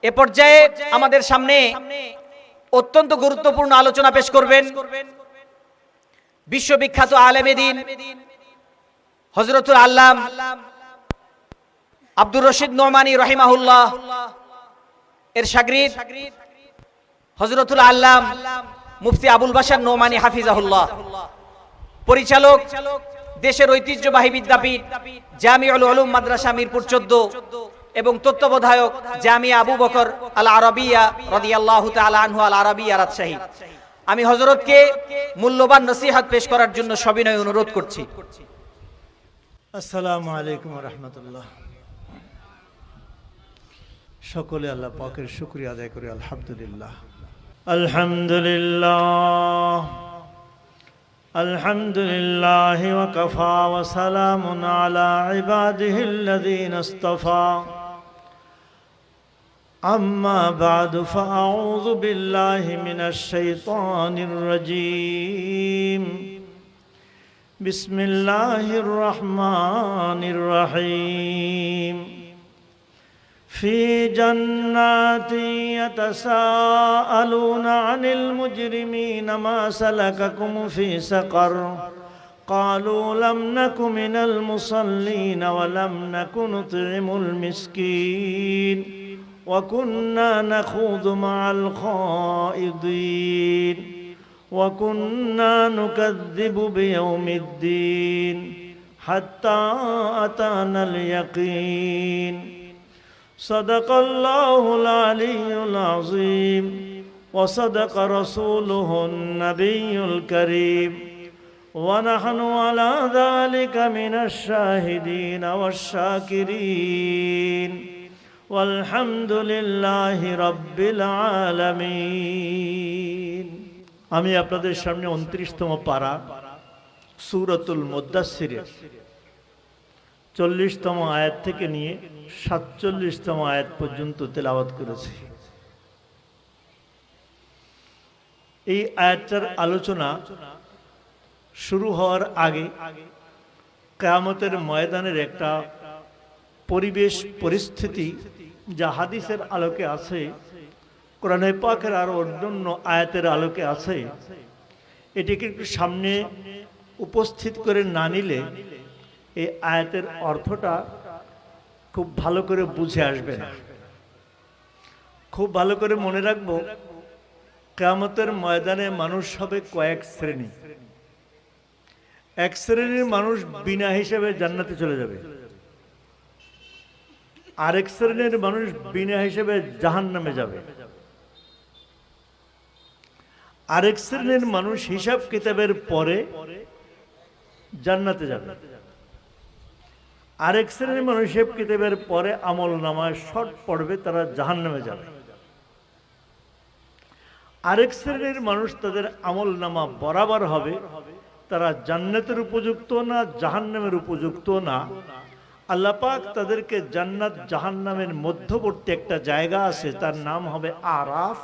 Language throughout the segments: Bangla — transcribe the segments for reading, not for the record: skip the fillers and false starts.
এ পর্যায়ে আমাদের সামনে অত্যন্ত গুরুত্বপূর্ণ আলোচনা পেশ করবেন বিশ্ববিখ্যাত আলেমে দ্বীন হযরতুল আল্লাম আব্দুর রশিদ নোমানী রাহিমাহুল্লাহ এর শাগরিদ হযরতুল আল্লাম মুফতি আবুল বাশার নোমানী হাফিজাহুল্লাহ, পরিচালক দেশের ঐতিহ্যবাহী বিদ্যাপীঠ জামিউল উলুম মাদ্রাসা মিরপুর 14 এবং তত্ত্বাবধায়ক জামিয়া আবু বকর আল আরাবিয়া রাদিয়াল্লাহু তাআলা আনহু আল আরাবিয়া রাজশাহী। আমি হযরতকে মূল্যবান নসিহত পেশ করার জন্য সবিনয় অনুরোধ করছি। আসসালামু আলাইকুম ওয়া রাহমাতুল্লাহ। সকলে আল্লাহ পাকের শুকরিয়া আদায় করি। আলহামদুলিল্লাহ আলহামদুলিল্লাহ আলহামদুলিল্লাহ ওয়া কাফা ওয়া সালামুন আলা ইবাদিহিল্লাযীনা ইসতাফা। আম্মা বা'দু ফাআউযু বিল্লাহি মিনাশ শাইতানির রাজীম। বিসমিল্লাহির রহমানির রহিম। ফি জান্নাতি ইয়াতাসাআলুনা আনিল মুজরিমিনা মা সালাকাকুম ফি সাকার ক্বালু লাম নাকু মিনাল মুসাল্লিন ওয়া লাম নাকু নুত'ইমুল মিসকিন ওয়া কুন্না নাখুযু মা'আল খায়িদিন ওয়া কুন্না নুকাযযিবু বিয়াউমিদ্দিন হাত্তা আতানাল ইয়াকিন। সাদাকাল্লাহুল আলিয়্যুল আযীম ওয়া সাদাকা রাসূলুহুন নাবিয়্যুল কারীম ওয়া নাহনু আলা যালিকা মিনাশ শাহিদিন ওয়াশ শাকিরিন ওয়ালহামদুলিল্লাহি রাব্বিল আলামিন। আমি আপনাদের সামনে 29তম পারা সূরাতুল মুদ্দাসসিরের 40তম আয়াত থেকে নিয়ে 47তম আয়াত পর্যন্ত তেলাওয়াত করেছি। এই আয়াতটার আলোচনা শুরু হওয়ার আগে কিয়ামতের ময়দানের একটা পরিবেশ পরিস্থিতি যা হাদিসের আলোকে আছে, কোরআনে পাকের আর অন্যান্য আয়াতের আলোকে আছে, এটিকে একটু সামনে উপস্থিত করে না নিলে এই আয়াতের অর্থটা খুব ভালো করে বুঝে আসবে না। খুব ভালো করে মনে রাখবো, কিয়ামতের ময়দানে মানুষ হবে কয়েক শ্রেণী। এক শ্রেণীর মানুষ বিনা হিসেবে জান্নাতে চলে যাবে, আরেক শ্রেণীর মানুষ বিনা হিসেবে জাহান্নামে যাবে, আরেক শ্রেণীর মানুষ হিসাব কিতাবের পরে জান্নাতে যাবে, আরেক শ্রেণীর মানুষ হিসাব কিতাবের পরে আমল নামায় শর্ট পড়বে, তারা জাহান্নামে যাবে। আরেক শ্রেণীর মানুষ তাদের আমল নামা বরাবর হবে, তারা জান্নাতের উপযুক্ত না, জাহান্নামের উপযুক্ত না। আল্লাহ পাক তাদেরকে জান্নাত জাহান্নামের মধ্যবর্তী একটা জায়গা আছে, তার নাম হবে আরাফ।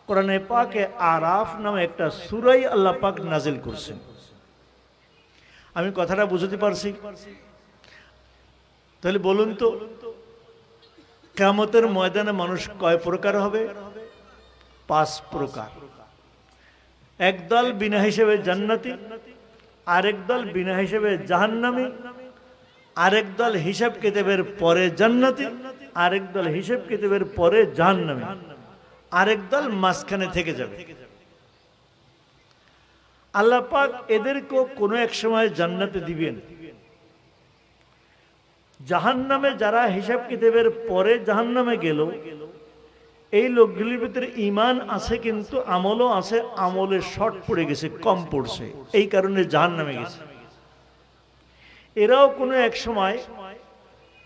কোরআনে পাকে আরাফ নামে একটা সূরাই আল্লাহ পাক নাজিল করছেন। আমি কথাটা বুঝতে পারছি? তাহলে বলুন তো, কিয়ামতের ময়দানে মানুষ কয় প্রকার হবে? 5 প্রকার। একদল বিনা হিসেবে জান্নাতি, আরেক দল বিনা হিসেবে জাহান্নামী, আরেক দল হিসাব কিতাবের পরে জান্নাতি, আরেক দল হিসাব কিতাবের পরে জাহান্নামী, আরেক দল মাঝখানে থেকে যাবে। আল্লাহ পাক এদেরকেও কোনো এক সময় জান্নাতে দিবেন। জাহান্নামে যারা হিসাব কিতাবের পরে জাহান্নামে গেল, এই লোকগুলির ভিতরে ঈমান আছে কিন্তু আমলও আছে, আমলে শর্ট পড়ে গেছে, কম পড়ছে, এই কারণে জাহান্নামে গেছে। এরাও কোনো এক সময়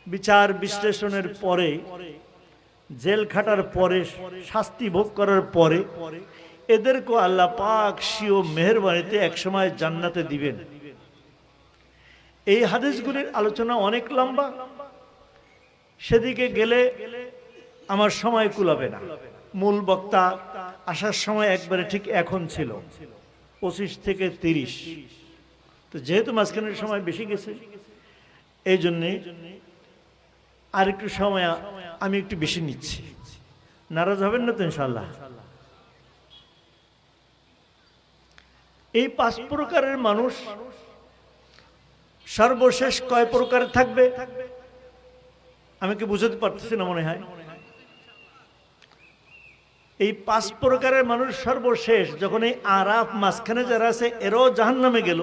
বিচার বিশ্লেষণের পরে, জেল খাটার পরে, শাস্তি ভোগ করার পরে এদেরকে আল্লাহ পাক স্বীয় মেহেরবানিতে এক সময় জান্নাতে দিবেন। এই হাদিসগুলির আলোচনা অনেক লম্বা, সেদিকে গেলে আমার সময় কুলাবে না। মূল বক্তা আসার সময় একবারে ঠিক এখন ছিল 25 থেকে 30, তো যেহেতু মাঝখানের সময় বেশি গেছে, এই জন্যে আর একটু সময় আমি একটু বেশি নিচ্ছি। নারাজ হবেন না তো ইনশাআল্লাহ? এই 5 প্রকারের মানুষ সর্বশেষ কয় প্রকার থাকবে আমি কি বুঝাতে পারতেছি না মনে হয়? এই 5 প্রকারের মানুষ সর্বশেষ যখন এই আরাফ মাঝখানে যারা আছে এরাও জাহান্নামে গেল,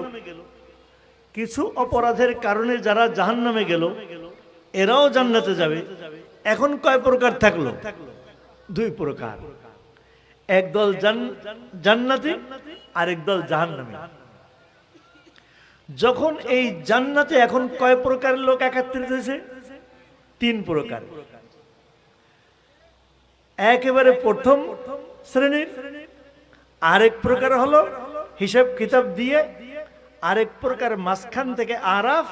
কিছু অপরাধের কারণে যারা জাহান্নামে গেল এরাও জান্নাতে যাবে। এখন কয় প্রকার থাকলো? 2 প্রকার, একদল জান্নাতি আর একদল জাহান্নামী। যখন এই জান্নাতে এখন কয় প্রকারের লোক একত্রিত হয়েছে? 3 প্রকার। একেবারে প্রথম শ্রেণীর, আরেক প্রকার হলো হিসাব কিতাব দিয়ে, আরেক প্রকার মাঝখান থেকে আরাফ,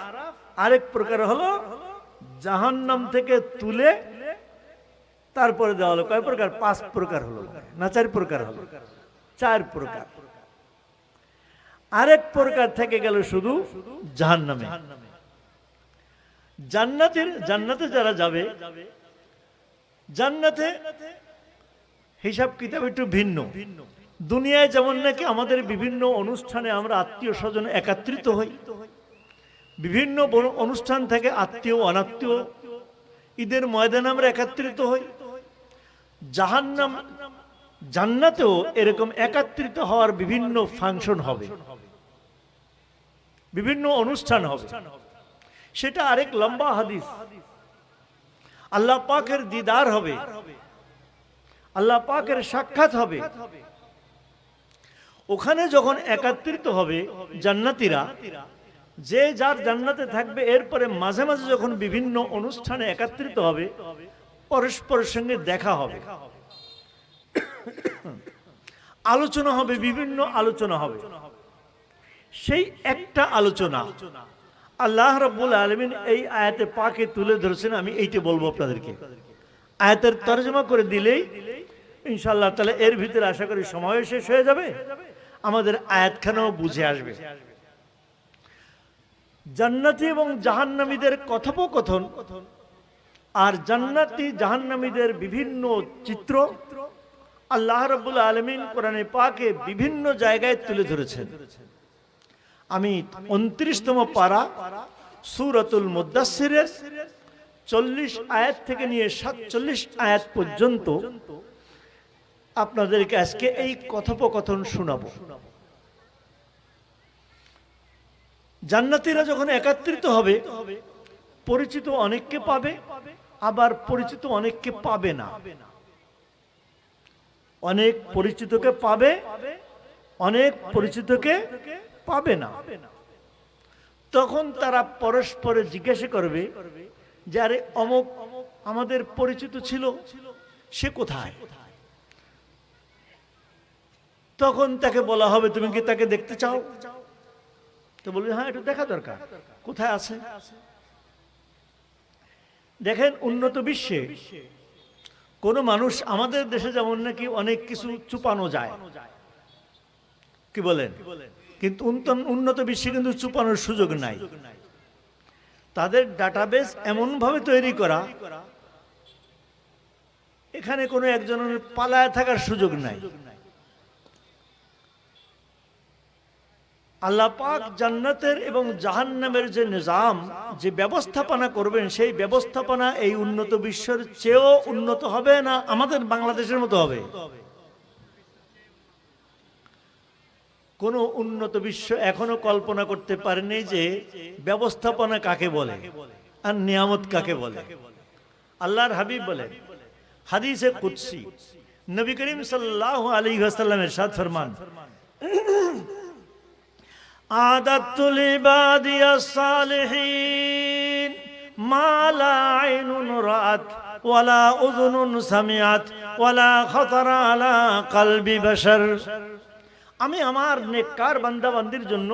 আরেক প্রকার হলো জাহান্নাম থেকে তুলে তারপরে দেওয়া হলো। কয় প্রকার? 5 প্রকার হলো না 4 প্রকার হলো? 4 প্রকার। আরেক প্রকার থেকে গেল শুধু জাহান্নামে। জান্নাতে যারা যাবে, জান্নাতে হিসাব কিতাব একটু ভিন্ন। দুনিয়ায় যেমন নাকি আমাদের বিভিন্ন অনুষ্ঠানে আমরা আত্মীয় স্বজন একত্রিত হই, বিভিন্ন অনুষ্ঠান থেকে আত্মীয় অনাত্মীয় ঈদের ময়দানে আমরা একত্রিত হই, জান্নাতেও এরকম একত্রিত হওয়ার বিভিন্ন ফাংশন হবে, বিভিন্ন অনুষ্ঠান হবে। সেটা আরেক লম্বা হাদিস। আল্লাহ পাকের দিদার হবে, আল্লাহ পাকের সাক্ষাৎ হবে। ওখানে যখন একত্রিত হবে জান্নাতীরা, যে যার জান্নাতে থাকবে, এরপরে মাঝে মাঝে যখন বিভিন্ন অনুষ্ঠানে একত্রিত হবে, পরস্পরের সঙ্গে দেখা হবে, আলোচনা হবে, বিভিন্ন আলোচনা হবে। সেই একটা আলোচনা আল্লাহ রাব্বুল আলামিন এই আয়াতে পাকে তুলে ধরেছেন। আমি এইটা বলবো আপনাদেরকে, আয়াতের তরজমা করে দিলেই ইনশাআল্লাহ তাআলা এর ভিতরে আশা করি সময় শেষ হয়ে যাবে, আমাদের আয়াতখানাও বুঝে আসবে। জান্নাতি এবং জাহান্নামীদের কথোপকথন আর জান্নাতি জাহান্নামীদের বিভিন্ন চিত্র আল্লাহ রাব্বুল আলামিন কোরআনে পাকে বিভিন্ন জায়গায় তুলে ধরেছেন। আমি 29তম পারা সূরাতুল মুদাসসিরের 40 আয়াত থেকে নিয়ে 47 আয়াত পর্যন্ত আপনাদেরকে আজকে এই কথোপকথন শোনাবো। জান্নাতীরা যখন একত্রিত হবে, পরিচিত অনেককে পাবে, আবার পরিচিত অনেককে পাবে না। অনেক পরিচিতকে পাবে, অনেক পরিচিতকে পাবে না। তখন তারা পরস্পরে জিজ্ঞাসা করবে যে আরে অমুক আমাদের পরিচিত ছিল, সে কোথায়? তখন তাকে বলা হবে তুমি কি তাকে দেখতে চাও? তো বলবে হ্যাঁ, একটু দেখা দরকার, কোথায় আছে। দেখেন, উন্নত বিশ্বে কোন মানুষ, আমাদের দেশে যেমন নাকি অনেক কিছু চুপানো যায়, কি বলেন, কিন্তু উন্নত বিশ্বে কিন্তু চুপানোর সুযোগ নাই। তাদের ডাটাবেস এমন ভাবে তৈরি করা, এখানে কোনো একজনের পালায় থাকার সুযোগ নাই। আল্লাহ পাক জান্নাতের এবং জাহান্নামের যে নিজাম, যে ব্যবস্থাপনা করবেন, সেই ব্যবস্থাপনা এই উন্নত বিশ্বের চেয়েও উন্নত হবে না আমাদের বাংলাদেশের মতো হবে। কোন উন্নত বিশ্ব এখনো কল্পনা করতে পারেনি যে ব্যবস্থাপনা কাকে বলে আর নিয়ামত কাকে বলে। আল্লাহর হাবিব বলেন হাদিসে কুদসি, নবী করিম সাল্লাল্লাহু আলাইহি ওয়াসাল্লামের ইরশাদ ফরমান, আদাতু লিবাদিয়াস সালিহিন মা লা আইনুন রাআত ওয়ালা উযুনুন সামিআত ওয়ালা খাতারা আলা কলবি বাশার। আমি আমার নেককার বান্দা বান্দির জন্য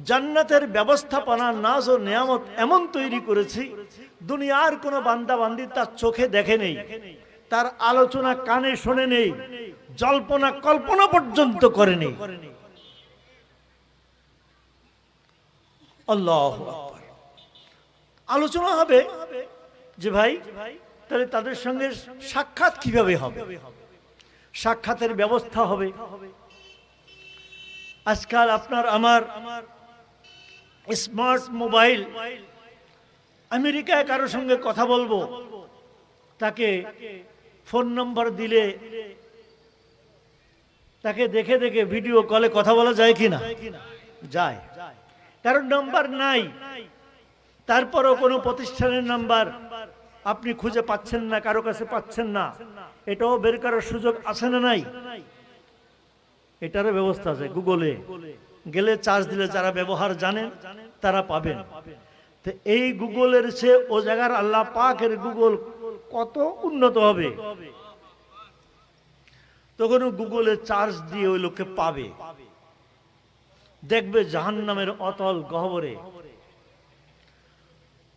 জান্নাতের ব্যবস্থাপনা, নাজ ও নিয়ামত এমন তৈরি করেছি, দুনিয়ার কোন বান্দা বান্দি তার চোখে দেখে নেই, তার আলোচনা কানে শোনে নেই, জল্পনা কল্পনা পর্যন্ত করে নেই। আল্লাহু আকবার। আলোচনা হবে যে ভাই তাহলে তাদের সঙ্গে সাক্ষাৎ কিভাবে হবে, সাক্ষাতের ব্যবস্থা হবে। আজকাল আপনার আমার স্মার্ট মোবাইল, আমেরিকায় কারোর সঙ্গে কথা বলবো, তাকে ফোন নম্বর দিলে তাকে দেখে দেখে ভিডিও কলে কথা বলা যায় কিনা? যায়। কারণ নাম্বার নাই, তারপরও কোনো প্রতিষ্ঠানের নাম্বার আপনি খুঁজে পাচ্ছেন না, কারো কাছে পাচ্ছেন না, এটাও বের করার সুযোগ আছে না নাই? এটারও ব্যবস্থা আছে। গুগলে গেলে চার্জ দিলে যারা ব্যবহার জানেন তারা পাবেন। তো এই গুগলের চেয়ে ও জায়গার আল্লাহ পাকের গুগল কত উন্নত হবে, তখন গুগলে চার্জ দিয়ে ওই লোককে পাবে, দেখবে জাহান্নামের অতল গহ্বরে।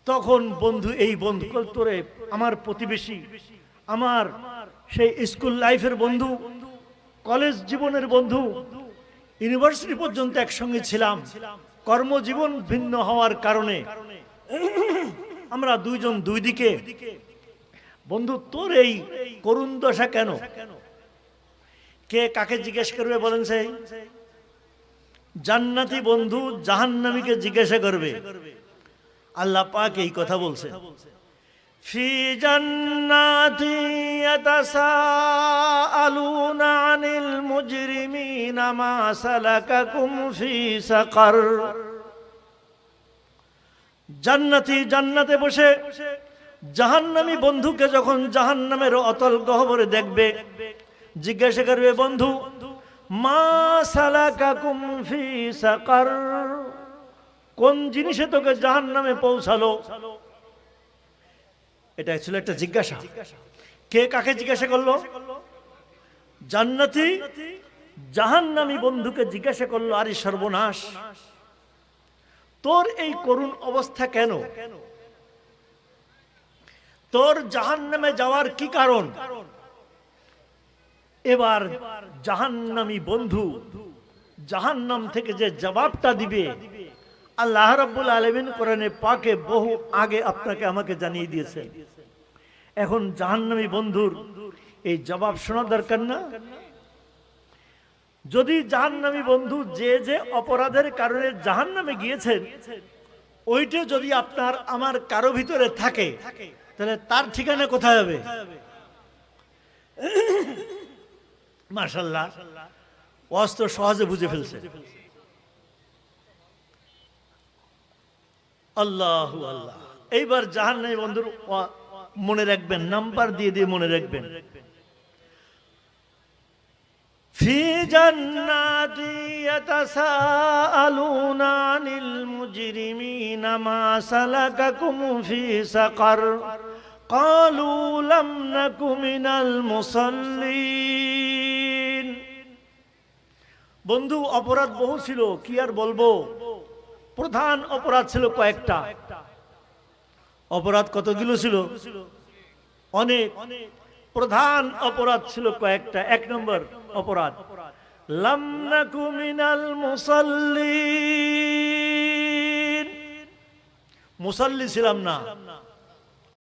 তখন বন্ধু, এই বন্ধু তোরে আমার প্রতিবেশী, আমার সেই স্কুল লাইফের বন্ধু, কলেজ জীবনের বন্ধু, ইউনিভার্সিটি পর্যন্ত একসঙ্গে ছিলাম, কর্মজীবন ভিন্ন হওয়ার কারণে আমরা দুইজন দুই দিকে। বন্ধু, তোর এই করুণ দশা কেন? কে কাকে জিজ্ঞেস করবে বলেন? সেই জান্নাতি বন্ধু জাহান্নামীকে জিজ্ঞাসা করবে। আল্লাহ পাক এই কথা বলছে, ফি জান্নাতি ইয়াতাসাআলুনা আনিল মুজরিমিনা মা সালাকাকুম ফি সাকার। জান্নাতি জান্নাতে বসে জাহান্নামী বন্ধুকে যখন জাহান্নামের অতল গহ্বরে দেখবে, জিজ্ঞাসা করবে, বন্ধু মা সালাকাকুম ফি সাকার, কোন জিনিসে তোকে জাহান্নামে পৌঁছালো? এটা ছিল একটা জিজ্ঞাসা। কে কাকে জিজ্ঞাসা করলো? জান্নাতি জাহান্নামী বন্ধুকে জিজ্ঞাসা করলো, আরে সর্বনাশ, তোর এই করুণ অবস্থা কেন? তোর জাহান্নামে যাওয়ার কি কারণ? এবার জাহান্নামী বন্ধু জাহান্নাম থেকে যে জবাবটা দিবে, আল্লাহ রাব্বুল আলামিন কোরআনে পাকে বহু আগে আপনাকে আমাকে জানিয়ে দিয়েছেন। এখন জাহান্নামী বন্ধুর এই জবাব শোনা দরকার না? যদি জাহান্নামী বন্ধু যে যে অপরাধের কারণে জাহান্নামে গিয়েছেন, ওইটা যদি আপনার আমার কারো ভিতরে থাকে, তাহলে তার ঠিকানা কোথায় হবে? মাশাআল্লাহ, অস্ত্র সহজে বুঝে ফেলছে। আল্লাহু আল্লাহ। এইবার জাহান্নামী বন্ধুর মনে রাখবেন, নাম্বার দিয়ে দিয়ে মনে রাখবেন। ফি জান্নাতি ইয়াতাসাআলুনা আনিল মুজরিমিনা মা সালাকাকুম ফি সাকার ক্বালু লাম নাকু মিনাল মুসাল্লিন। বন্ধু, অপরাধ বহু ছিল, কি আর বলবো। প্রধান অপরাধ ছিল কয়েকটা। অপরাধ কতগুলো ছিল? অনেক। প্রধান অপরাধ ছিল কয়েকটা। এক নম্বর অপরাধ, লাম নাকু মিনাল মুসাল্লিন, মুসাল্লি ছিলাম না।